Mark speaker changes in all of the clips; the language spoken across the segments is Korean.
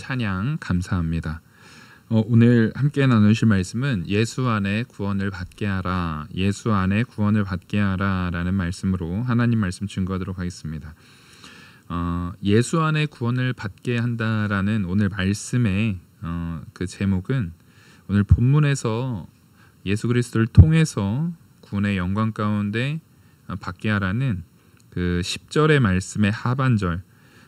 Speaker 1: 찬양 감사합니다. 오늘 함께 나누실 말씀은 예수 안에 구원을 받게 하라, 예수 안에 구원을 받게 하라 라는 말씀으로 하나님 말씀 증거하도록 하겠습니다. 예수 안에 구원을 받게 한다라는 오늘 말씀의 그 제목은 오늘 본문에서 예수 그리스도를 통해서 구원의 영광 가운데 받게 하라는 그 10절의 말씀의 하반절,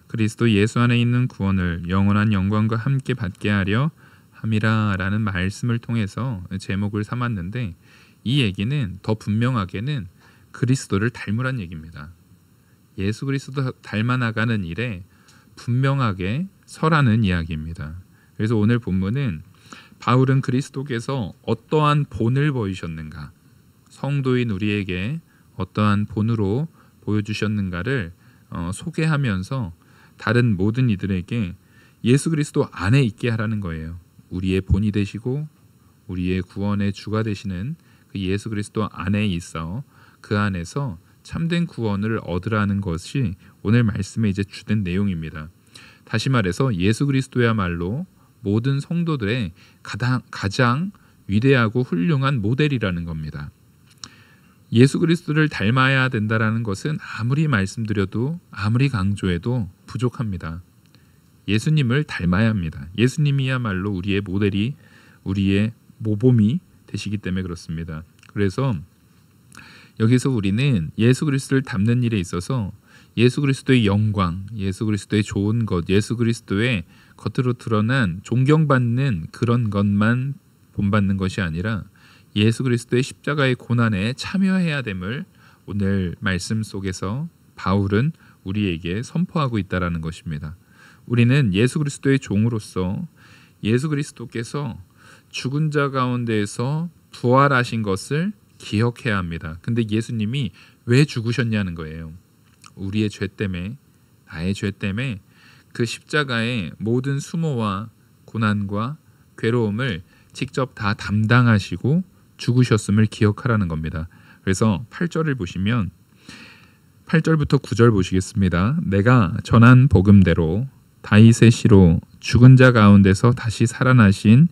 Speaker 1: 그리스도 예수 안에 있는 구원을 영원한 영광과 함께 받게 하려 함이라 라는 말씀을 통해서 제목을 삼았는데, 이 얘기는 더 분명하게는 그리스도를 닮으란 얘기입니다. 예수 그리스도 닮아나가는 일에 분명하게 서라는 이야기입니다. 그래서 오늘 본문은 바울은 그리스도께서 어떠한 본을 보이셨는가, 성도인 우리에게 어떠한 본으로 보여주셨는가를 소개하면서 다른 모든 이들에게 예수 그리스도 안에 있게 하라는 거예요. 우리의 본이 되시고 우리의 구원의 주가 되시는 그 예수 그리스도 안에 있어 그 안에서 참된 구원을 얻으라는 것이 오늘 말씀의 이제 주된 내용입니다. 다시 말해서 예수 그리스도야말로 모든 성도들의 가장 위대하고 훌륭한 모델이라는 겁니다. 예수 그리스도를 닮아야 된다라는 것은 아무리 말씀드려도 아무리 강조해도 부족합니다. 예수님을 닮아야 합니다. 예수님이야말로 우리의 모델이, 우리의 모범이 되시기 때문에 그렇습니다. 그래서 여기서 우리는 예수 그리스도를 닮는 일에 있어서 예수 그리스도의 영광, 예수 그리스도의 좋은 것, 예수 그리스도의 겉으로 드러난 존경받는 그런 것만 본받는 것이 아니라 예수 그리스도의 십자가의 고난에 참여해야 됨을 오늘 말씀 속에서 바울은 우리에게 선포하고 있다라는 것입니다. 우리는 예수 그리스도의 종으로서 예수 그리스도께서 죽은 자 가운데에서 부활하신 것을 기억해야 합니다. 근데 예수님이 왜 죽으셨냐는 거예요. 우리의 죄 때문에, 나의 죄 때문에 그 십자가의 모든 수모와 고난과 괴로움을 직접 다 담당하시고 죽으셨음을 기억하라는 겁니다. 그래서 8절을 보시면 8절부터 9절 보시겠습니다. 내가 전한 복음대로 다윗의 시로 죽은 자 가운데서 다시 살아나신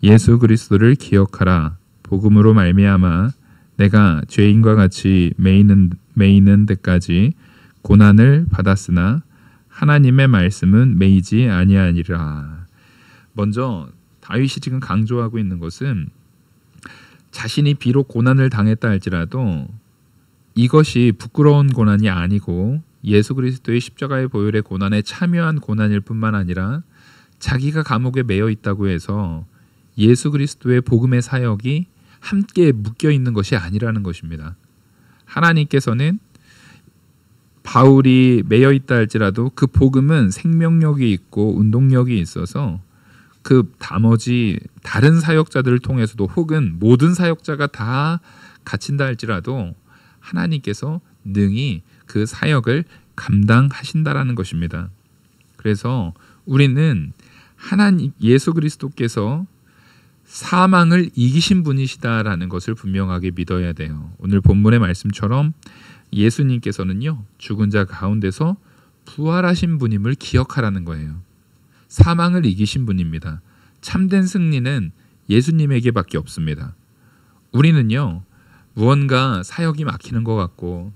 Speaker 1: 예수 그리스도를 기억하라. 복음으로 말미암아 내가 죄인과 같이 매이는 데까지 고난을 받았으나 하나님의 말씀은 매이지 아니하니라. 먼저 다윗이 지금 강조하고 있는 것은 자신이 비록 고난을 당했다 할지라도 이것이 부끄러운 고난이 아니고 예수 그리스도의 십자가의 보혈의 고난에 참여한 고난일 뿐만 아니라 자기가 감옥에 매여 있다고 해서 예수 그리스도의 복음의 사역이 함께 묶여 있는 것이 아니라는 것입니다. 하나님께서는 바울이 매여 있다 할지라도 그 복음은 생명력이 있고 운동력이 있어서 그 나머지 다른 사역자들을 통해서도 혹은 모든 사역자가 다 갇힌다 할지라도 하나님께서 능히 그 사역을 감당하신다라는 것입니다. 그래서 우리는 하나님 예수 그리스도께서 사망을 이기신 분이시다라는 것을 분명하게 믿어야 돼요. 오늘 본문의 말씀처럼 예수님께서는요, 죽은 자 가운데서 부활하신 분임을 기억하라는 거예요. 사망을 이기신 분입니다. 참된 승리는 예수님에게밖에 없습니다. 우리는요, 무언가 사역이 막히는 것 같고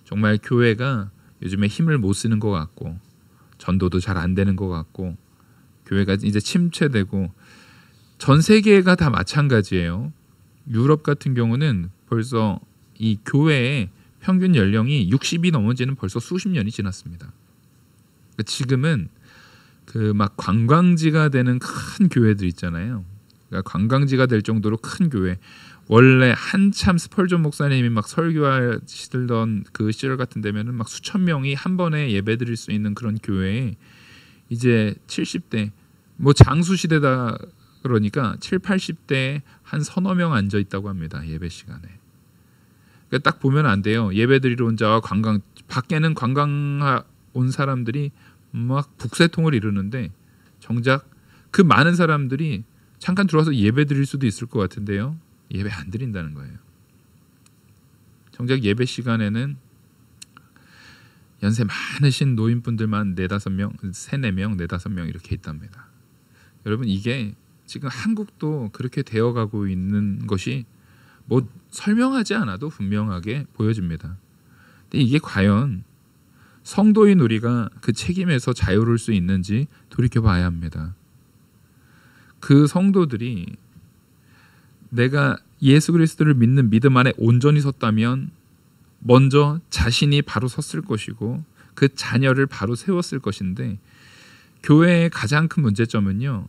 Speaker 1: 정말 교회가 요즘에 힘을 못 쓰는 것 같고 전도도 잘 안 되는 것 같고 교회가 이제 침체되고 전 세계가 다 마찬가지예요. 유럽 같은 경우는 벌써 이 교회의 평균 연령이 60이 넘어지는 벌써 수십 년이 지났습니다. 지금은 그 막 관광지가 되는 큰 교회들 있잖아요. 그러니까 관광지가 될 정도로 큰 교회. 원래 한참 스펄전 목사님이 막 설교하시던 그 시절 같은 데면은 막 수천 명이 한 번에 예배드릴 수 있는 그런 교회에 이제 70대 뭐 장수 시대다 그러니까 7, 80대 한 서너 명 앉아 있다고 합니다. 예배 시간에. 그러니까 딱 보면 안 돼요. 예배드리러 온 자와 밖에는 관광 온 사람들이 막 북새통을 이루는데 정작 그 많은 사람들이 잠깐 들어와서 예배 드릴 수도 있을 것 같은데요, 예배 안 드린다는 거예요. 정작 예배 시간에는 연세 많으신 노인분들만 4-5명, 3-4명, 4-5명 이렇게 있답니다. 여러분, 이게 지금 한국도 그렇게 되어가고 있는 것이 뭐 설명하지 않아도 분명하게 보여집니다. 근데 이게 과연 성도인 우리가 그 책임에서 자유로울 수 있는지 돌이켜봐야 합니다. 그 성도들이 내가 예수 그리스도를 믿는 믿음 안에 온전히 섰다면 먼저 자신이 바로 섰을 것이고 그 자녀를 바로 세웠을 것인데, 교회의 가장 큰 문제점은요,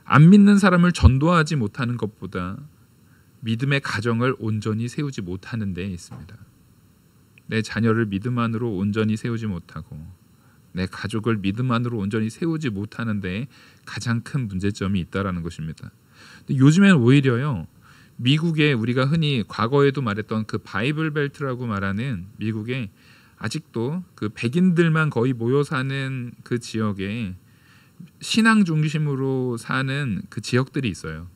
Speaker 1: 안 믿는 사람을 전도하지 못하는 것보다 믿음의 가정을 온전히 세우지 못하는 데에 있습니다. 내 자녀를 믿음 안으로 온전히 세우지 못하고 내 가족을 믿음 안으로 온전히 세우지 못하는 데에 가장 큰 문제점이 있다라는 것입니다. 근데 요즘엔 오히려요, 미국에 우리가 흔히 과거에도 말했던 그 바이블 벨트라고 말하는 미국에 아직도 그 백인들만 거의 모여 사는 그 지역에 신앙 중심으로 사는 그 지역들이 있어요.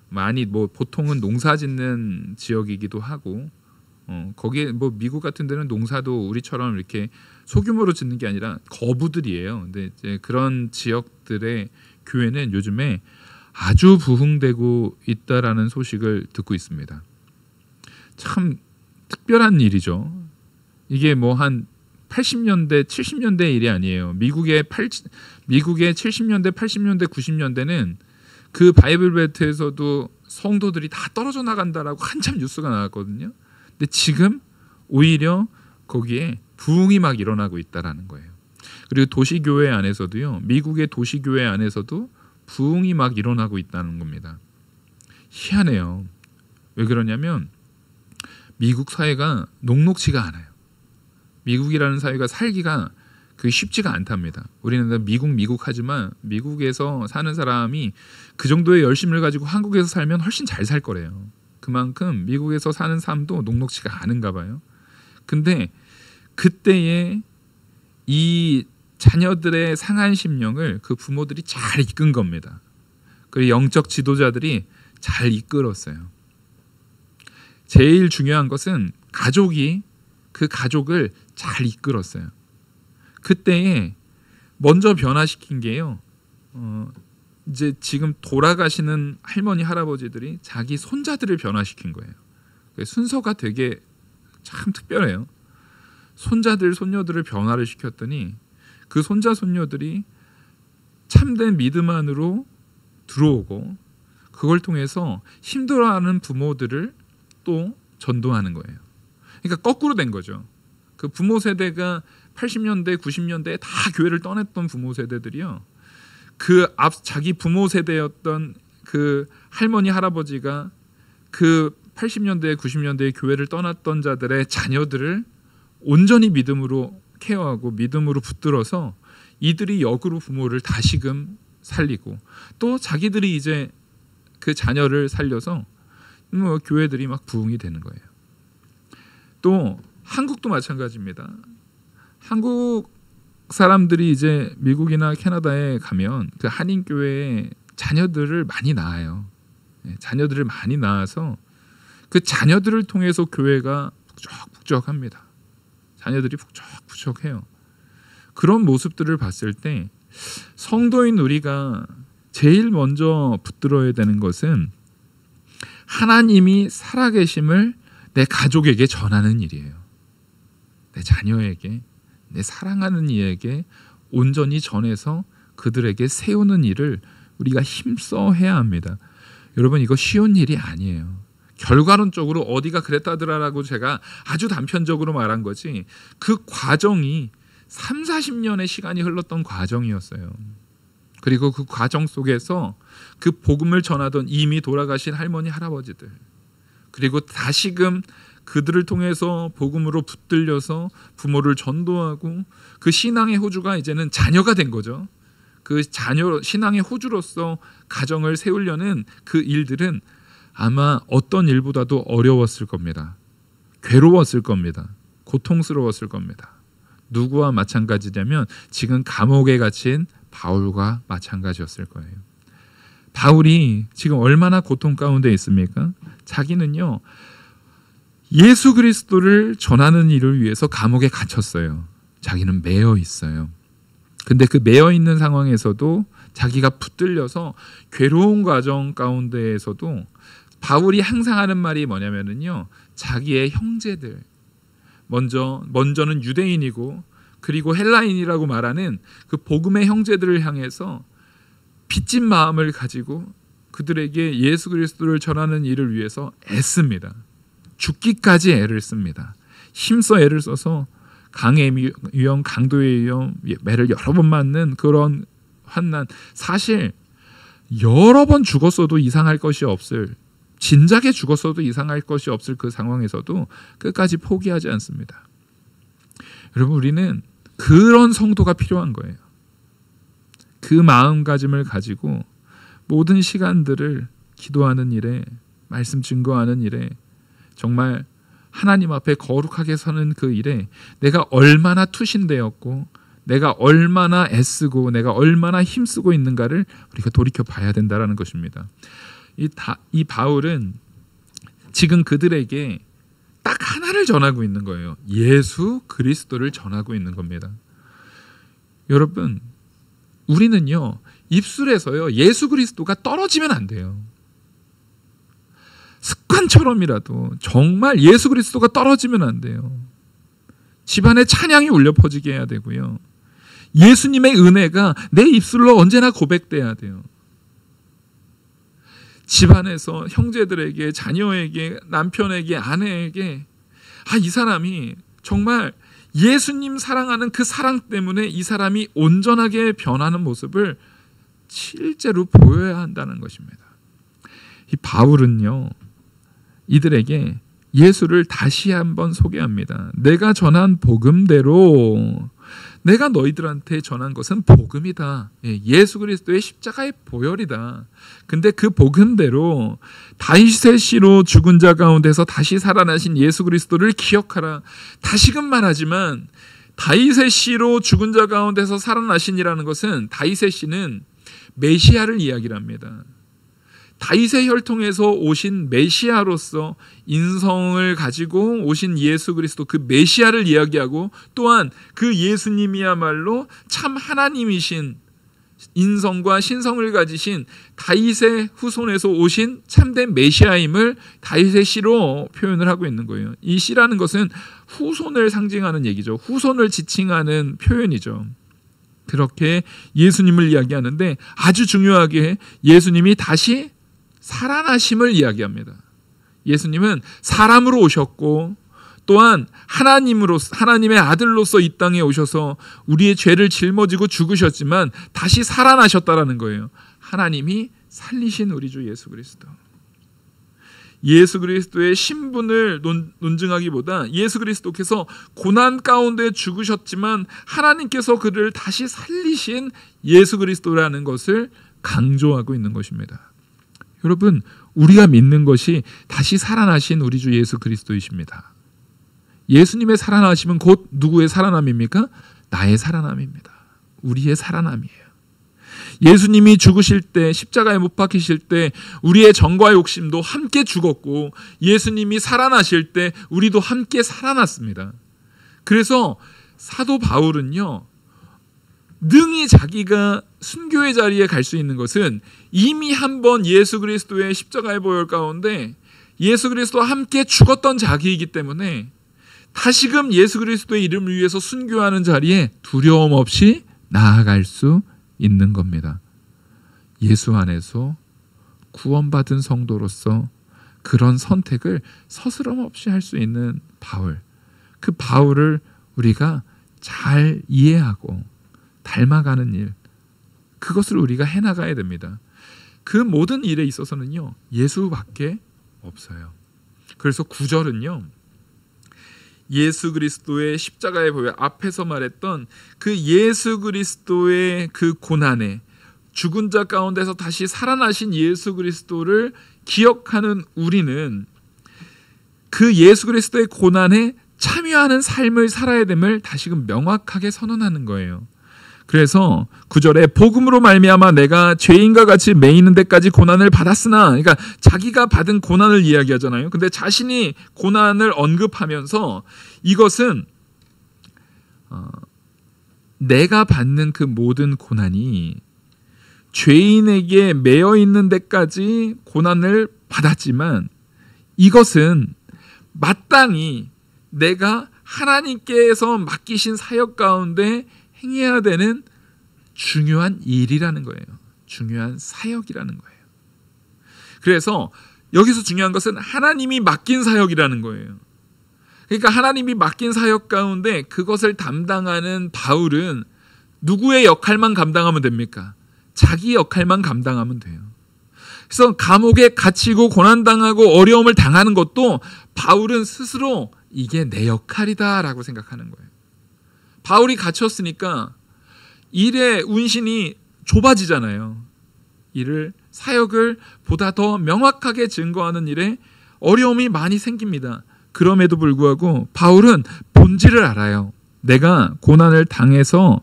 Speaker 1: 많이 뭐 보통은 농사 짓는 지역이기도 하고, 거기에 뭐 미국 같은 데는 농사도 우리처럼 이렇게 소규모로 짓는 게 아니라 거부들이에요. 근데 이제 그런 지역들의 교회는 요즘에 아주 부흥되고 있다라는 소식을 듣고 있습니다. 참 특별한 일이죠. 이게 뭐 한 80년대, 70년대 일이 아니에요. 미국의 70년대, 80년대, 90년대는 그 바이블 벨트에서도 성도들이 다 떨어져 나간다라고 한참 뉴스가 나왔거든요. 근데 지금 오히려 거기에 부흥이 막 일어나고 있다라는 거예요. 그리고 도시교회 안에서도요, 미국의 도시교회 안에서도 부흥이 막 일어나고 있다는 겁니다. 희한해요. 왜 그러냐면 미국 사회가 녹록지가 않아요. 미국이라는 사회가 살기가 그게 쉽지가 않답니다. 우리는 미국 하지만 미국에서 사는 사람이 그 정도의 열심을 가지고 한국에서 살면 훨씬 잘 살 거래요. 그만큼 미국에서 사는 삶도 녹록지가 않은가 봐요. 근데 그때에 이 자녀들의 상한 심령을 그 부모들이 잘 이끈 겁니다. 그리고 영적 지도자들이 잘 이끌었어요. 제일 중요한 것은 가족이 그 가족을 잘 이끌었어요. 그때에 먼저 변화시킨 게요, 이제 지금 돌아가시는 할머니 할아버지들이 자기 손자들을 변화시킨 거예요. 순서가 되게 참 특별해요. 손자들 손녀들을 변화를 시켰더니 그 손자 손녀들이 참된 믿음 안으로 들어오고 그걸 통해서 힘들어하는 부모들을 또 전도하는 거예요. 그러니까 거꾸로 된 거죠. 그 부모 세대가 80년대, 90년대에 다 교회를 떠났던 부모 세대들이요, 그 앞 자기 부모 세대였던 그 할머니 할아버지가 그 80년대, 90년대에 교회를 떠났던 자들의 자녀들을 온전히 믿음으로 케어하고 믿음으로 붙들어서 이들이 역으로 부모를 다시금 살리고 또 자기들이 이제 그 자녀를 살려서 뭐 교회들이 막 부흥이 되는 거예요. 또 한국도 마찬가지입니다. 한국 사람들이 이제 미국이나 캐나다에 가면 그 한인 교회에 자녀들을 많이 낳아요. 자녀들을 많이 낳아서 그 자녀들을 통해서 교회가 북적북적합니다. 자녀들이 북적북적해요. 그런 모습들을 봤을 때 성도인 우리가 제일 먼저 붙들어야 되는 것은 하나님이 살아계심을 내 가족에게 전하는 일이에요. 내 자녀에게, 내 사랑하는 이에게 온전히 전해서 그들에게 세우는 일을 우리가 힘써 해야 합니다. 여러분, 이거 쉬운 일이 아니에요. 결과론적으로 어디가 그랬다더라라고 제가 아주 단편적으로 말한 거지, 그 과정이 30-40년의 시간이 흘렀던 과정이었어요. 그리고 그 과정 속에서 그 복음을 전하던 이미 돌아가신 할머니 할아버지들, 그리고 다시금 그들을 통해서 복음으로 붙들려서 부모를 전도하고 그 신앙의 호주가 이제는 자녀가 된 거죠. 그 자녀, 신앙의 호주로서 가정을 세우려는 그 일들은 아마 어떤 일보다도 어려웠을 겁니다. 괴로웠을 겁니다. 고통스러웠을 겁니다. 누구와 마찬가지냐면 지금 감옥에 갇힌 바울과 마찬가지였을 거예요. 바울이 지금 얼마나 고통 가운데 있습니까? 자기는요, 예수 그리스도를 전하는 일을 위해서 감옥에 갇혔어요. 자기는 매여 있어요. 근데 그 매여 있는 상황에서도 자기가 붙들려서 괴로운 과정 가운데에서도 바울이 항상 하는 말이 뭐냐면은요, 자기의 형제들, 먼저는 유대인이고 그리고 헬라인이라고 말하는 그 복음의 형제들을 향해서 빚진 마음을 가지고 그들에게 예수 그리스도를 전하는 일을 위해서 애씁니다. 죽기까지 애를 씁니다. 힘써 애를 써서 강의 위험, 강도의 위험, 매를 여러 번 맞는 그런 환난, 사실 여러 번 죽었어도 이상할 것이 없을, 진작에 죽었어도 이상할 것이 없을 그 상황에서도 끝까지 포기하지 않습니다. 여러분, 우리는 그런 성도가 필요한 거예요. 그 마음가짐을 가지고 모든 시간들을 기도하는 일에, 말씀 증거하는 일에, 정말 하나님 앞에 거룩하게 서는 그 일에 내가 얼마나 투신되었고 내가 얼마나 애쓰고 내가 얼마나 힘쓰고 있는가를 우리가 돌이켜 봐야 된다는 것입니다. 이 바울은 지금 그들에게 딱 하나를 전하고 있는 거예요. 예수 그리스도를 전하고 있는 겁니다. 여러분, 우리는요, 입술에서요, 예수 그리스도가 떨어지면 안 돼요. 습관처럼이라도 정말 예수 그리스도가 떨어지면 안 돼요. 집안에 찬양이 울려 퍼지게 해야 되고요. 예수님의 은혜가 내 입술로 언제나 고백돼야 돼요. 집안에서 형제들에게, 자녀에게, 남편에게, 아내에게, 이 사람이 정말 예수님 사랑하는 그 사랑 때문에 이 사람이 온전하게 변하는 모습을 실제로 보여야 한다는 것입니다. 이 바울은요, 이들에게 예수를 다시 한번 소개합니다. 내가 전한 복음대로, 내가 너희들한테 전한 것은 복음이다. 예수 그리스도의 십자가의 보혈이다. 근데 그 복음대로 다윗의 씨로 죽은 자 가운데서 다시 살아나신 예수 그리스도를 기억하라. 다시금 말하지만 다윗의 씨로 죽은 자 가운데서 살아나신이라는 것은, 다윗의 씨는 메시아를 이야기를 합니다. 다윗의 혈통에서 오신 메시아로서 인성을 가지고 오신 예수 그리스도, 그 메시아를 이야기하고, 또한 그 예수님이야말로 참 하나님이신, 인성과 신성을 가지신 다윗의 후손에서 오신 참된 메시아임을 다윗의 씨로 표현을 하고 있는 거예요. 이 씨라는 것은 후손을 상징하는 얘기죠. 후손을 지칭하는 표현이죠. 그렇게 예수님을 이야기하는데, 아주 중요하게 예수님이 다시 살아나심을 이야기합니다. 예수님은 사람으로 오셨고, 또한 하나님의 아들로서 이 땅에 오셔서 우리의 죄를 짊어지고 죽으셨지만 다시 살아나셨다라는 거예요. 하나님이 살리신 우리 주 예수 그리스도. 예수 그리스도의 신분을 논증하기보다 예수 그리스도께서 고난 가운데 죽으셨지만 하나님께서 그를 다시 살리신 예수 그리스도라는 것을 강조하고 있는 것입니다. 여러분, 우리가 믿는 것이 다시 살아나신 우리 주 예수 그리스도이십니다. 예수님의 살아나심은 곧 누구의 살아남입니까? 나의 살아남입니다. 우리의 살아남이에요. 예수님이 죽으실 때, 십자가에 못 박히실 때 우리의 정과 욕심도 함께 죽었고, 예수님이 살아나실 때 우리도 함께 살아났습니다. 그래서 사도 바울은요, 능히 자기가 순교의 자리에 갈 수 있는 것은 이미 한번 예수 그리스도의 십자가의 보혈 가운데 예수 그리스도와 함께 죽었던 자기이기 때문에 다시금 예수 그리스도의 이름을 위해서 순교하는 자리에 두려움 없이 나아갈 수 있는 겁니다. 예수 안에서 구원받은 성도로서 그런 선택을 서스럼 없이 할 수 있는 바울, 그 바울을 우리가 잘 이해하고 닮아가는 일, 그것을 우리가 해나가야 됩니다. 그 모든 일에 있어서는요, 예수밖에 없어요. 그래서 9절은요, 예수 그리스도의 십자가의 보혈, 앞에서 말했던 그 예수 그리스도의 그 고난에, 죽은 자 가운데서 다시 살아나신 예수 그리스도를 기억하는 우리는 그 예수 그리스도의 고난에 참여하는 삶을 살아야 됨을 다시금 명확하게 선언하는 거예요. 그래서 9절에 복음으로 말미암아 내가 죄인과 같이 매이는 데까지 고난을 받았으나, 그러니까 자기가 받은 고난을 이야기하잖아요. 근데 자신이 고난을 언급하면서 이것은 내가 받는 그 모든 고난이 죄인에게 매여 있는 데까지 고난을 받았지만 이것은 마땅히 내가 하나님께서 맡기신 사역 가운데 행해야 되는 중요한 일이라는 거예요. 중요한 사역이라는 거예요. 그래서 여기서 중요한 것은 하나님이 맡긴 사역이라는 거예요. 그러니까 하나님이 맡긴 사역 가운데 그것을 담당하는 바울은 누구의 역할만 감당하면 됩니까? 자기 역할만 감당하면 돼요. 그래서 감옥에 갇히고 고난당하고 어려움을 당하는 것도 바울은 스스로 이게 내 역할이다라고 생각하는 거예요. 바울이 갇혔으니까 일의 운신이 좁아지잖아요. 일을 사역을 보다 더 명확하게 증거하는 일에 어려움이 많이 생깁니다. 그럼에도 불구하고 바울은 본질을 알아요. 내가 고난을 당해서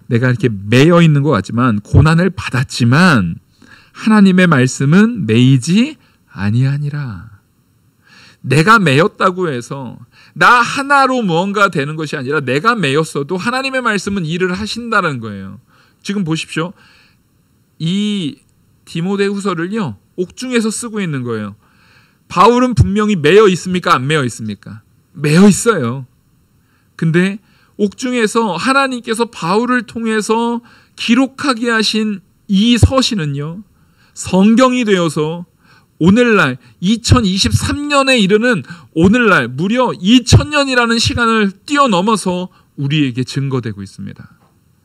Speaker 1: 내가 이렇게 매여 있는 것 같지만 고난을 받았지만 하나님의 말씀은 매이지 아니하니라. 내가 매였다고 해서 나 하나로 무언가 되는 것이 아니라 내가 매였어도 하나님의 말씀은 일을 하신다는 거예요. 지금 보십시오. 이 디모데후서를요 옥중에서 쓰고 있는 거예요. 바울은 분명히 매여 있습니까? 안 매여 있습니까? 매여 있어요. 근데 옥중에서 하나님께서 바울을 통해서 기록하게 하신 이 서신은요 성경이 되어서 오늘날 2023년에 이르는 오늘날 무려 2000년이라는 시간을 뛰어넘어서 우리에게 증거되고 있습니다.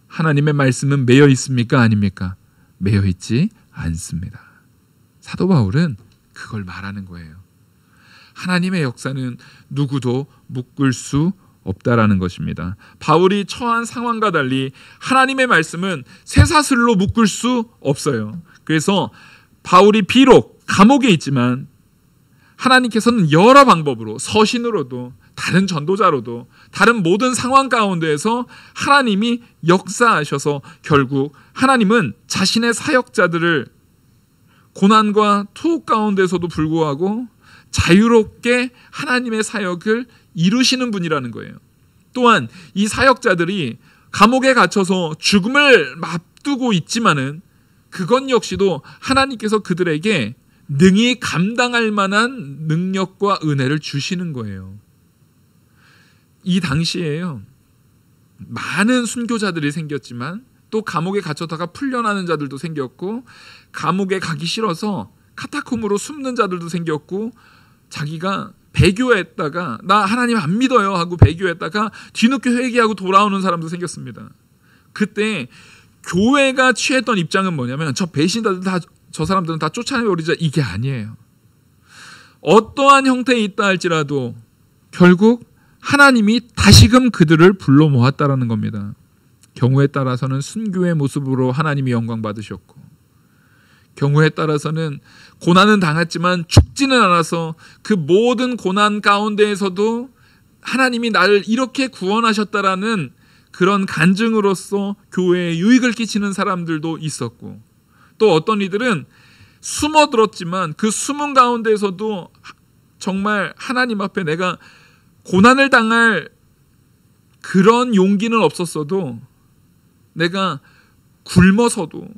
Speaker 1: 하나님의 말씀은 매여 있습니까? 아닙니까? 매여 있지 않습니다. 사도 바울은 그걸 말하는 거예요. 하나님의 역사는 누구도 묶을 수 없다라는 것입니다. 바울이 처한 상황과 달리 하나님의 말씀은 쇠사슬로 묶을 수 없어요. 그래서 바울이 비록 감옥에 있지만 하나님께서는 여러 방법으로 서신으로도 다른 전도자로도 다른 모든 상황 가운데에서 하나님이 역사하셔서 결국 하나님은 자신의 사역자들을 고난과 투옥 가운데서도 불구하고 자유롭게 하나님의 사역을 이루시는 분이라는 거예요. 또한 이 사역자들이 감옥에 갇혀서 죽음을 앞두고 있지만은 그것 역시도 하나님께서 그들에게 능히 감당할 만한 능력과 은혜를 주시는 거예요. 이 당시에요 많은 순교자들이 생겼지만 또 감옥에 갇혔다가 풀려나는 자들도 생겼고 감옥에 가기 싫어서 카타콤으로 숨는 자들도 생겼고 자기가 배교했다가 나 하나님 안 믿어요 하고 배교했다가 뒤늦게 회개하고 돌아오는 사람도 생겼습니다. 그때 교회가 취했던 입장은 뭐냐면 저 배신자들 다 저 사람들은 다 쫓아내버리자 이게 아니에요. 어떠한 형태에 있다 할지라도 결국 하나님이 다시금 그들을 불러 모았다라는 겁니다. 경우에 따라서는 순교의 모습으로 하나님이 영광 받으셨고 경우에 따라서는 고난은 당했지만 죽지는 않아서 그 모든 고난 가운데에서도 하나님이 나를 이렇게 구원하셨다라는 그런 간증으로서 교회에 유익을 끼치는 사람들도 있었고 또 어떤 이들은 숨어들었지만 그 숨은 가운데에서도 정말 하나님 앞에 내가 고난을 당할 그런 용기는 없었어도 내가 굶어서도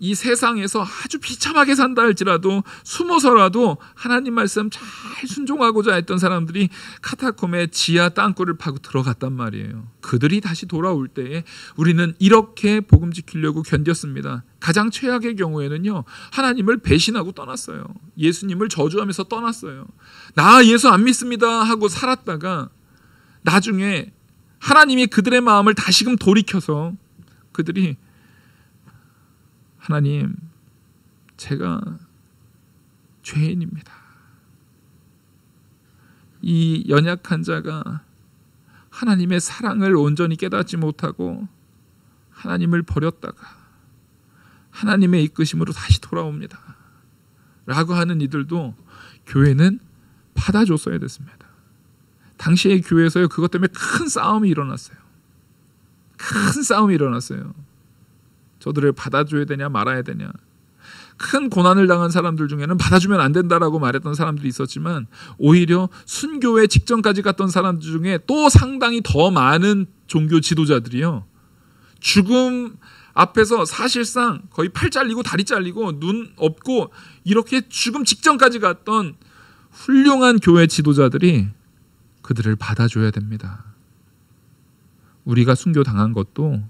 Speaker 1: 이 세상에서 아주 비참하게 산다 할지라도 숨어서라도 하나님 말씀 잘 순종하고자 했던 사람들이 카타콤의 지하 땅굴을 파고 들어갔단 말이에요. 그들이 다시 돌아올 때에 우리는 이렇게 복음 지키려고 견뎠습니다. 가장 최악의 경우에는요 하나님을 배신하고 떠났어요. 예수님을 저주하면서 떠났어요. 나 예수 안 믿습니다 하고 살았다가 나중에 하나님이 그들의 마음을 다시금 돌이켜서 그들이 하나님, 제가 죄인입니다. 이 연약한 자가 하나님의 사랑을 온전히 깨닫지 못하고 하나님을 버렸다가 하나님의 이끄심으로 다시 돌아옵니다. 라고 하는 이들도 교회는 받아줬어야 됐습니다. 당시의 교회에서요, 그것 때문에 큰 싸움이 일어났어요. 큰 싸움이 일어났어요. 저들을 받아줘야 되냐 말아야 되냐. 큰 고난을 당한 사람들 중에는 받아주면 안 된다라고 말했던 사람들이 있었지만 오히려 순교회 직전까지 갔던 사람들 중에 또 상당히 더 많은 종교 지도자들이요 죽음 앞에서 사실상 거의 팔 잘리고 다리 잘리고 눈 없고 이렇게 죽음 직전까지 갔던 훌륭한 교회 지도자들이 그들을 받아줘야 됩니다. 우리가 순교당한 것도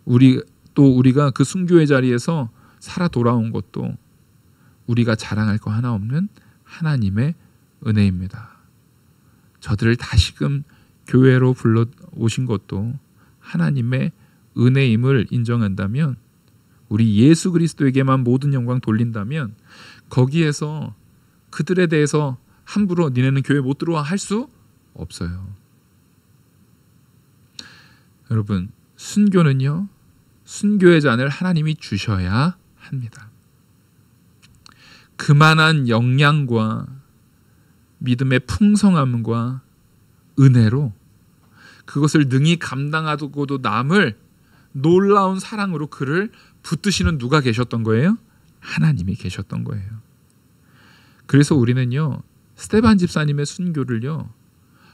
Speaker 1: 우리가 그 순교의 자리에서 살아 돌아온 것도 우리가 자랑할 거 하나 없는 하나님의 은혜입니다. 저들을 다시금 교회로 불러오신 것도 하나님의 은혜임을 인정한다면, 우리 예수 그리스도에게만 모든 영광 돌린다면 거기에서 그들에 대해서 함부로 니네는 교회 못 들어와 할 수 없어요. 여러분, 순교는요, 순교의 잔을 하나님이 주셔야 합니다. 그만한 역량과 믿음의 풍성함과 은혜로 그것을 능히 감당하고도 남을 놀라운 사랑으로 그를 붙드시는 누가 계셨던 거예요? 하나님이 계셨던 거예요. 그래서 우리는요, 스데반 집사님의 순교를요,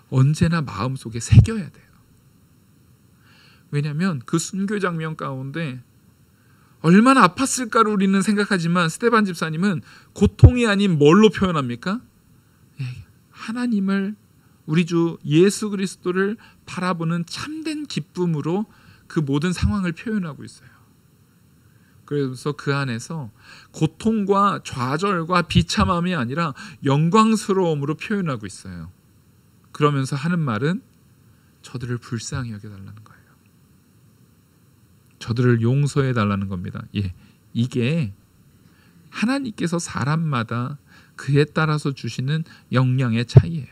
Speaker 1: 언제나 마음속에 새겨야 돼요. 왜냐하면 그 순교 장면 가운데 얼마나 아팠을까를 우리는 생각하지만 스데반 집사님은 고통이 아닌 뭘로 표현합니까? 하나님을, 우리 주 예수 그리스도를 바라보는 참된 기쁨으로 그 모든 상황을 표현하고 있어요. 그래서 그 안에서 고통과 좌절과 비참함이 아니라 영광스러움으로 표현하고 있어요. 그러면서 하는 말은 저들을 불쌍히 여겨달라는 거예요. 저들을 용서해 달라는 겁니다. 이게 하나님께서 사람마다 그에 따라서 주시는 역량의 차이예요.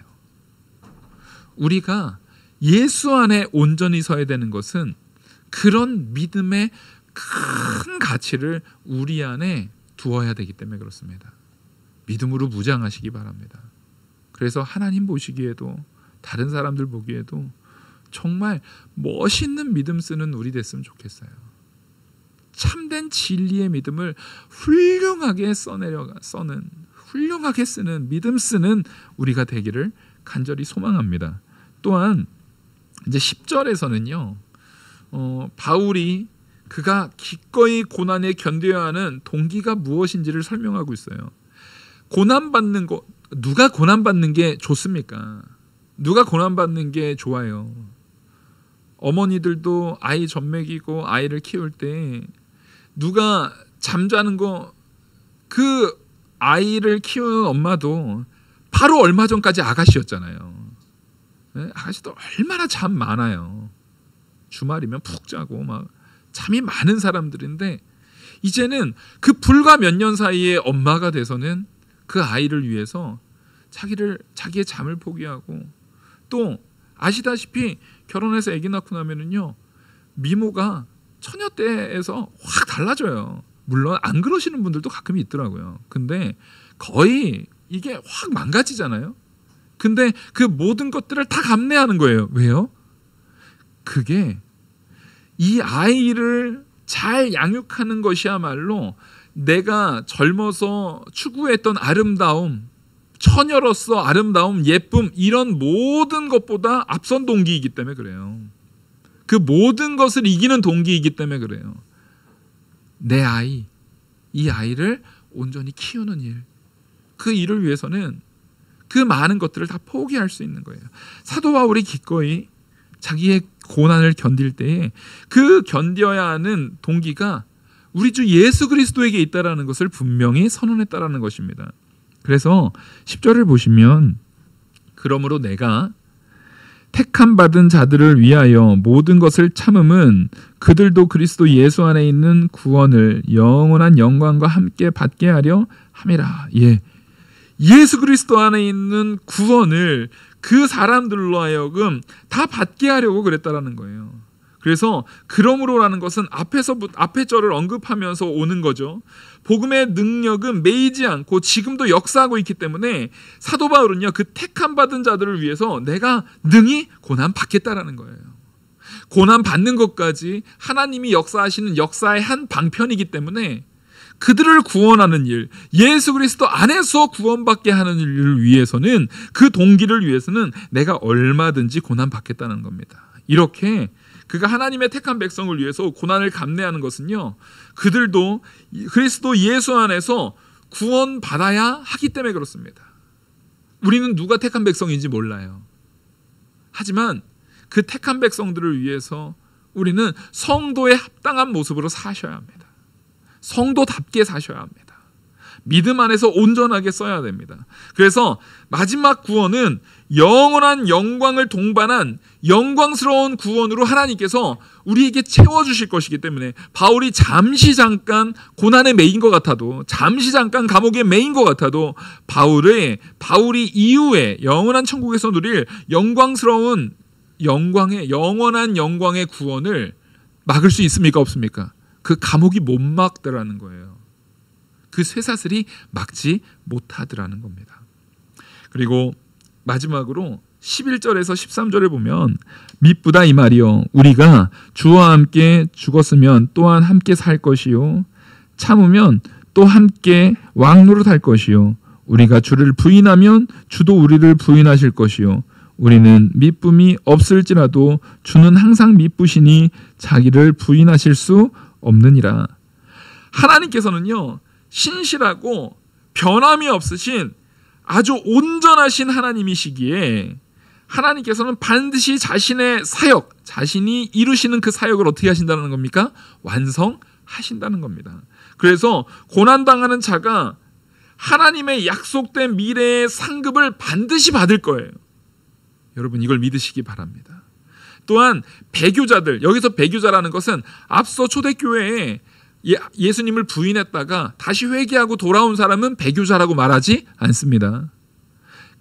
Speaker 1: 우리가 예수 안에 온전히 서야 되는 것은 그런 믿음의 큰 가치를 우리 안에 두어야 되기 때문에 그렇습니다. 믿음으로 무장하시기 바랍니다. 그래서 하나님 보시기에도 다른 사람들 보기에도 정말 멋있는 믿음 쓰는 우리 됐으면 좋겠어요. 참된 진리의 믿음을 훌륭하게 훌륭하게 쓰는, 믿음 쓰는 우리가 되기를 간절히 소망합니다. 또한 이제 10절에서는요, 바울이 그가 기꺼이 고난에 견뎌야 하는 동기가 무엇인지를 설명하고 있어요. 고난받는 거, 누가 고난받는 게 좋습니까? 누가 고난받는 게 좋아요? 어머니들도 아이 젖먹이고 아이를 키울 때 누가 잠자는 거, 그 아이를 키우는 엄마도 바로 얼마 전까지 아가씨였잖아요. 아가씨도 얼마나 잠 많아요. 주말이면 푹 자고 막 잠이 많은 사람들인데, 이제는 그 불과 몇 년 사이에 엄마가 돼서는 그 아이를 위해서 자기의 잠을 포기하고, 또 아시다시피 결혼해서 아기 낳고 나면은요, 미모가 처녀 때에서 확 달라져요. 물론 안 그러시는 분들도 가끔 있더라고요. 근데 거의 이게 확 망가지잖아요. 근데 그 모든 것들을 다 감내하는 거예요. 왜요? 그게 이 아이를 잘 양육하는 것이야말로 내가 젊어서 추구했던 아름다움, 처녀로서 아름다움, 예쁨, 이런 모든 것보다 앞선 동기이기 때문에 그래요. 그 모든 것을 이기는 동기이기 때문에 그래요. 내 아이, 이 아이를 온전히 키우는 일, 그 일을 위해서는 그 많은 것들을 다 포기할 수 있는 거예요. 사도 바울이 기꺼이 자기의 고난을 견딜 때에 그 견뎌야 하는 동기가 우리 주 예수 그리스도에게 있다라는 것을 분명히 선언했다라는 것입니다. 그래서 10절을 보시면, 그러므로 내가 택함 받은 자들을 위하여 모든 것을 참음은 그들도 그리스도 예수 안에 있는 구원을 영원한 영광과 함께 받게 하려 함이라. 예수 그리스도 안에 있는 구원을 그 사람들로 하여금 다 받게 하려고 그랬다라는 거예요. 그래서 그러므로라는 것은 앞에 절을 언급하면서 오는 거죠. 복음의 능력은 매이지 않고 지금도 역사하고 있기 때문에 사도 바울은요, 그 택함 받은 자들을 위해서 내가 능히 고난 받겠다라는 거예요. 고난 받는 것까지 하나님이 역사하시는 역사의 한 방편이기 때문에 그들을 구원하는 일, 예수 그리스도 안에서 구원받게 하는 일을 위해서는, 그 동기를 위해서는 내가 얼마든지 고난 받겠다는 겁니다. 이렇게 그가 하나님의 택한 백성을 위해서 고난을 감내하는 것은요, 그들도 그리스도 예수 안에서 구원받아야 하기 때문에 그렇습니다. 우리는 누가 택한 백성인지 몰라요. 하지만 그 택한 백성들을 위해서 우리는 성도에 합당한 모습으로 사셔야 합니다. 성도답게 사셔야 합니다. 믿음 안에서 온전하게 써야 됩니다. 그래서 마지막 구원은 영원한 영광을 동반한 영광스러운 구원으로 하나님께서 우리에게 채워주실 것이기 때문에 바울이 잠시 잠깐 고난에 매인 것 같아도, 잠시 잠깐 감옥에 매인 것 같아도 바울이 이후에 영원한 천국에서 누릴 영광스러운 영원한 영광의 구원을 막을 수 있습니까? 없습니까? 그 감옥이 못 막더라는 거예요. 그 쇠사슬이 막지 못하더라는 겁니다. 그리고 마지막으로 11절에서 13절을 보면 미쁘다 이 말이요 우리가 주와 함께 죽었으면 또한 함께 살 것이요 참으면 또 함께 왕노릇할 것이요 우리가 주를 부인하면 주도 우리를 부인하실 것이요 우리는 미쁨이 없을지라도 주는 항상 미쁘시니 자기를 부인하실 수 없느니라. 하나님께서는요, 신실하고 변함이 없으신 아주 온전하신 하나님이시기에 하나님께서는 반드시 자신의 사역, 자신이 이루시는 그 사역을 어떻게 하신다는 겁니까? 완성하신다는 겁니다. 그래서 고난당하는 자가 하나님의 약속된 미래의 상급을 반드시 받을 거예요. 여러분, 이걸 믿으시기 바랍니다. 또한 배교자들, 여기서 배교자라는 것은 앞서 초대교회에 예수님을 부인했다가 다시 회개하고 돌아온 사람은 배교자라고 말하지 않습니다.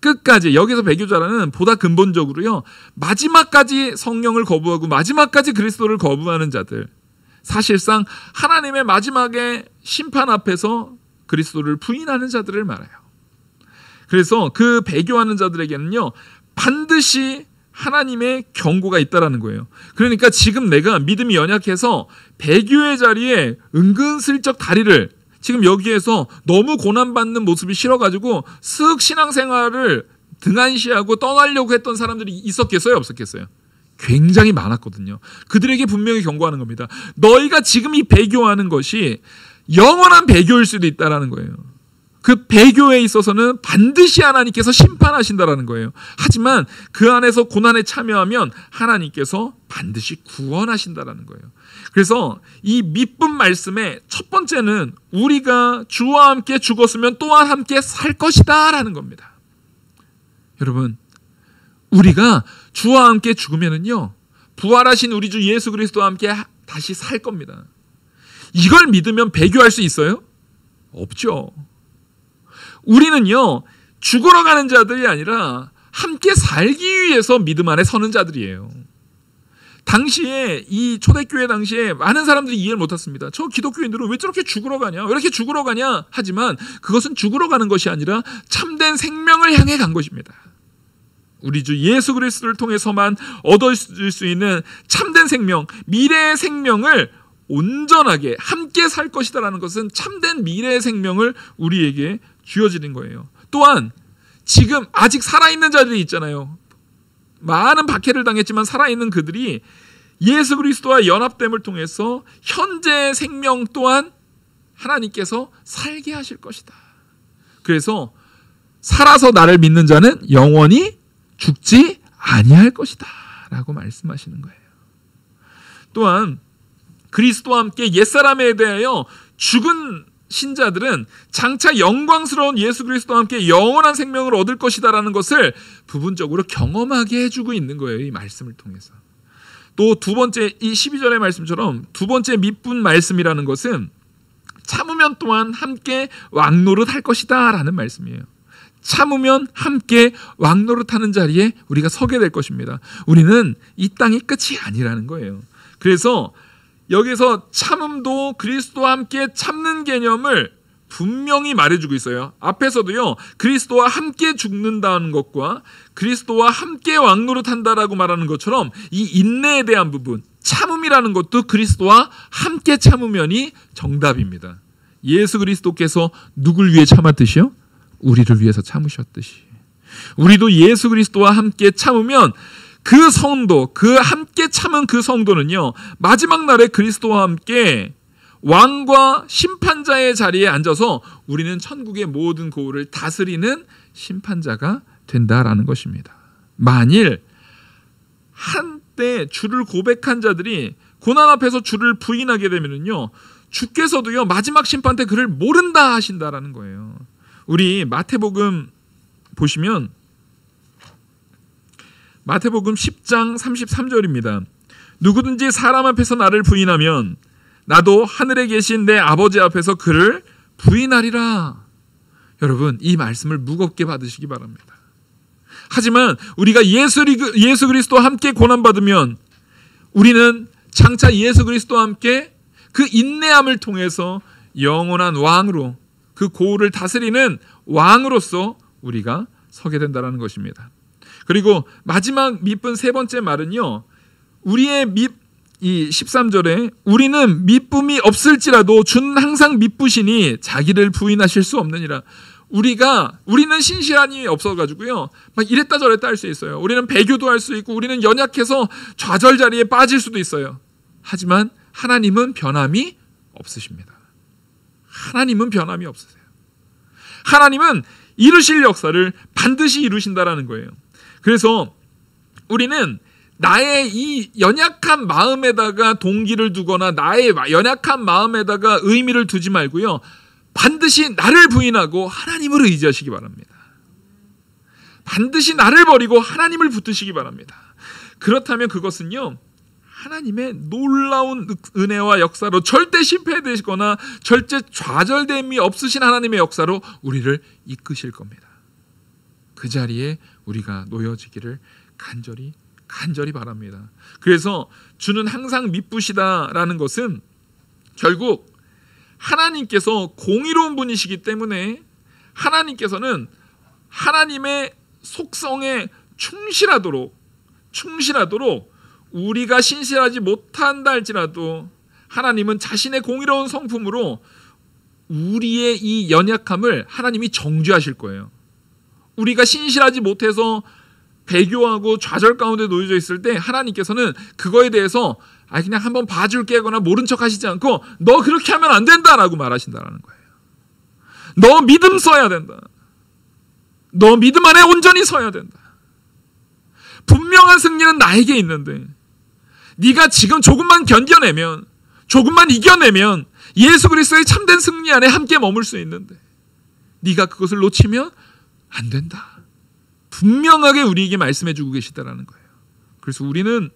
Speaker 1: 끝까지, 여기서 배교자라는 보다 근본적으로요, 마지막까지 성령을 거부하고 마지막까지 그리스도를 거부하는 자들, 사실상 하나님의 마지막에 심판 앞에서 그리스도를 부인하는 자들을 말해요. 그래서 그 배교하는 자들에게는요, 반드시 하나님의 경고가 있다라는 거예요. 그러니까 지금 내가 믿음이 연약해서 배교의 자리에 은근슬쩍 다리를, 지금 여기에서 너무 고난받는 모습이 싫어가지고 쓱 신앙생활을 등한시하고 떠나려고 했던 사람들이 있었겠어요? 없었겠어요? 굉장히 많았거든요. 그들에게 분명히 경고하는 겁니다. 너희가 지금 이 배교하는 것이 영원한 배교일 수도 있다라는 거예요. 그 배교에 있어서는 반드시 하나님께서 심판하신다라는 거예요. 하지만 그 안에서 고난에 참여하면 하나님께서 반드시 구원하신다라는 거예요. 그래서 이 미쁜 말씀의 첫 번째는 우리가 주와 함께 죽었으면 또한 함께 살 것이다 라는 겁니다. 여러분, 우리가 주와 함께 죽으면은요, 부활하신 우리 주 예수 그리스도와 함께 다시 살 겁니다. 이걸 믿으면 배교할 수 있어요? 없죠. 우리는요, 죽으러 가는 자들이 아니라 함께 살기 위해서 믿음 안에 서는 자들이에요. 당시에, 이 초대교회 당시에 많은 사람들이 이해를 못했습니다. 저 기독교인들은 왜 저렇게 죽으러 가냐? 왜 이렇게 죽으러 가냐? 하지만 그것은 죽으러 가는 것이 아니라 참된 생명을 향해 간 것입니다. 우리 주 예수 그리스도를 통해서만 얻을 수 있는 참된 생명, 미래의 생명을 온전하게 함께 살 것이다라는 것은 참된 미래의 생명을 우리에게 주어지는 거예요. 또한 지금 아직 살아있는 자들이 있잖아요. 많은 박해를 당했지만 살아있는 그들이 예수 그리스도와 연합됨을 통해서 현재의 생명 또한 하나님께서 살게 하실 것이다. 그래서 살아서 나를 믿는 자는 영원히 죽지 아니할 것이다 라고 말씀하시는 거예요. 또한 그리스도와 함께 옛사람에 대하여 죽은 신자들은 장차 영광스러운 예수 그리스도와 함께 영원한 생명을 얻을 것이다라는 것을 부분적으로 경험하게 해주고 있는 거예요. 이 말씀을 통해서. 또 두 번째, 이 12절의 말씀처럼 두 번째 미쁜 말씀이라는 것은 참으면 또한 함께 왕노릇 할 것이다 라는 말씀이에요. 참으면 함께 왕노릇하는 자리에 우리가 서게 될 것입니다. 우리는 이 땅이 끝이 아니라는 거예요. 그래서 여기서 참음도 그리스도와 함께 참는 개념을 분명히 말해주고 있어요. 앞에서도요, 그리스도와 함께 죽는다는 것과 그리스도와 함께 왕노릇한다라고 말하는 것처럼 이 인내에 대한 부분, 참음이라는 것도 그리스도와 함께 참으면이 정답입니다. 예수 그리스도께서 누굴 위해 참았듯이요? 우리를 위해서 참으셨듯이. 우리도 예수 그리스도와 함께 참으면 그 성도, 그 함께 참은 그 성도는요, 마지막 날에 그리스도와 함께 왕과 심판자의 자리에 앉아서 우리는 천국의 모든 고울을 다스리는 심판자가 된다라는 것입니다. 만일 한때 주를 고백한 자들이 고난 앞에서 주를 부인하게 되면은요, 주께서도요 마지막 심판 때 그를 모른다 하신다라는 거예요. 우리 마태복음 보시면 마태복음 10장 33절입니다. 누구든지 사람 앞에서 나를 부인하면 나도 하늘에 계신 내 아버지 앞에서 그를 부인하리라. 여러분, 이 말씀을 무겁게 받으시기 바랍니다. 하지만 우리가 예수 그리스도와 함께 고난받으면 우리는 장차 예수 그리스도와 함께 그 인내함을 통해서 영원한 왕으로, 그 고울을 다스리는 왕으로서 우리가 서게 된다는 것입니다. 그리고 마지막 밑분 세 번째 말은요, 우리의 이 13절에 우리는 미쁨이 없을지라도 주는 항상 미쁘시니 자기를 부인하실 수 없느니라. 우리는 신실함이 없어가지고요, 막 이랬다 저랬다 할 수 있어요. 우리는 배교도 할 수 있고, 우리는 연약해서 좌절 자리에 빠질 수도 있어요. 하지만 하나님은 변함이 없으십니다. 하나님은 변함이 없으세요. 하나님은 이루실 역사를 반드시 이루신다라는 거예요. 그래서 우리는 나의 이 연약한 마음에다가 동기를 두거나 나의 연약한 마음에다가 의미를 두지 말고요, 반드시 나를 부인하고 하나님을 의지하시기 바랍니다. 반드시 나를 버리고 하나님을 붙드시기 바랍니다. 그렇다면 그것은요, 하나님의 놀라운 은혜와 역사로, 절대 실패되거나 절대 좌절됨이 없으신 하나님의 역사로 우리를 이끄실 겁니다. 그 자리에 우리가 놓여지기를 간절히 바랍니다. 그래서 주는 항상 미쁘시다라는 것은 결국 하나님께서 공의로운 분이시기 때문에 하나님께서는 하나님의 속성에 충실하도록 우리가 신실하지 못한다 할지라도 하나님은 자신의 공의로운 성품으로 우리의 이 연약함을 하나님이 정죄하실 거예요. 우리가 신실하지 못해서 배교하고 좌절 가운데 놓여져 있을 때 하나님께서는 그거에 대해서 그냥 한번 봐줄게 하거나 모른 척 하시지 않고 너 그렇게 하면 안 된다라고 말하신다라는 거예요. 너 믿음 써야 된다. 너 믿음 안에 온전히 서야 된다. 분명한 승리는 나에게 있는데 네가 지금 조금만 견뎌내면, 조금만 이겨내면 예수 그리스도의 참된 승리 안에 함께 머물 수 있는데 네가 그것을 놓치면 안 된다. 분명하게 우리에게 말씀해 주고 계시다라는 거예요. 그래서 우리는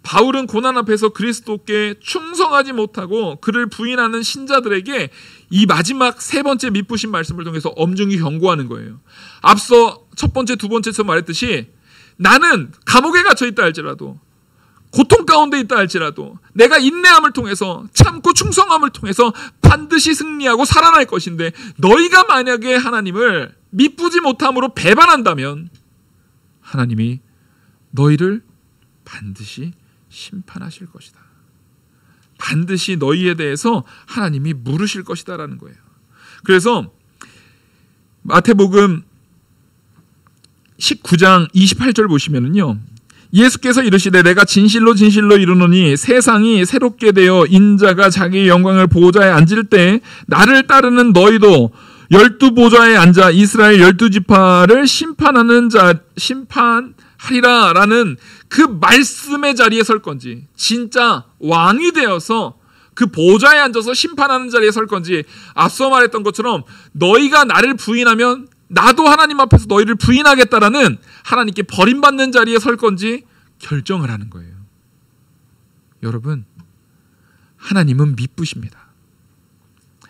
Speaker 1: 바울은 고난 앞에서 그리스도께 충성하지 못하고 그를 부인하는 신자들에게 이 마지막 세 번째 미쁘신 말씀을 통해서 엄중히 경고하는 거예요. 앞서 첫 번째, 두 번째에서 말했듯이 나는 감옥에 갇혀 있다 할지라도, 고통 가운데 있다 할지라도 내가 인내함을 통해서, 참고 충성함을 통해서 반드시 승리하고 살아날 것인데 너희가 만약에 하나님을 미쁘지 못함으로 배반한다면 하나님이 너희를 반드시 심판하실 것이다. 반드시 너희에 대해서 하나님이 물으실 것이다라는 거예요. 그래서 마태복음 19장 28절 보시면은요, 예수께서 이르시되 내가 진실로 이르노니 세상이 새롭게 되어 인자가 자기의 영광을 보좌에 앉을 때 나를 따르는 너희도 12보좌에 앉아 이스라엘 12지파를 심판하리라 라는 그 말씀의 자리에 설 건지, 진짜 왕이 되어서 그 보좌에 앉아서 심판하는 자리에 설 건지, 앞서 말했던 것처럼 너희가 나를 부인하면 나도 하나님 앞에서 너희를 부인하겠다라는 하나님께 버림받는 자리에 설 건지 결정을 하는 거예요. 여러분, 하나님은 미쁘십니다.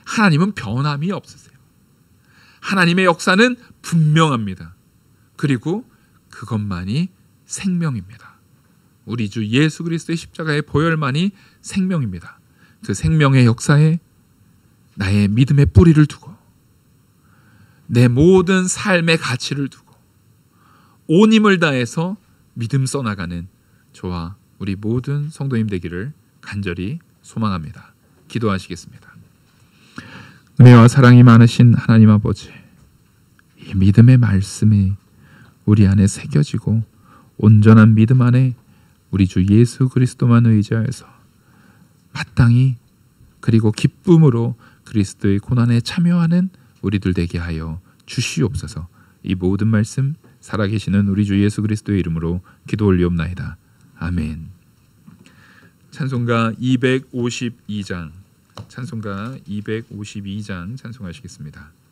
Speaker 1: 하나님은 변함이 없으세요. 하나님의 역사는 분명합니다. 그리고 그것만이 생명입니다. 우리 주 예수 그리스도의 십자가의 보혈만이 생명입니다. 그 생명의 역사에 나의 믿음의 뿌리를 두고 내 모든 삶의 가치를 두고 온 힘을 다해서 믿음 써나가는 저와 우리 모든 성도님 되기를 간절히 소망합니다. 기도하시겠습니다. 은혜와 사랑이 많으신 하나님 아버지, 이 믿음의 말씀이 우리 안에 새겨지고 온전한 믿음 안에 우리 주 예수 그리스도만 의지하여서 마땅히 그리고 기쁨으로 그리스도의 고난에 참여하는 우리들 되게 하여 주시옵소서. 이 모든 말씀 살아계시는 우리 주 예수 그리스도의 이름으로 기도 올리옵나이다. 아멘. 찬송가 252장 찬송하시겠습니다.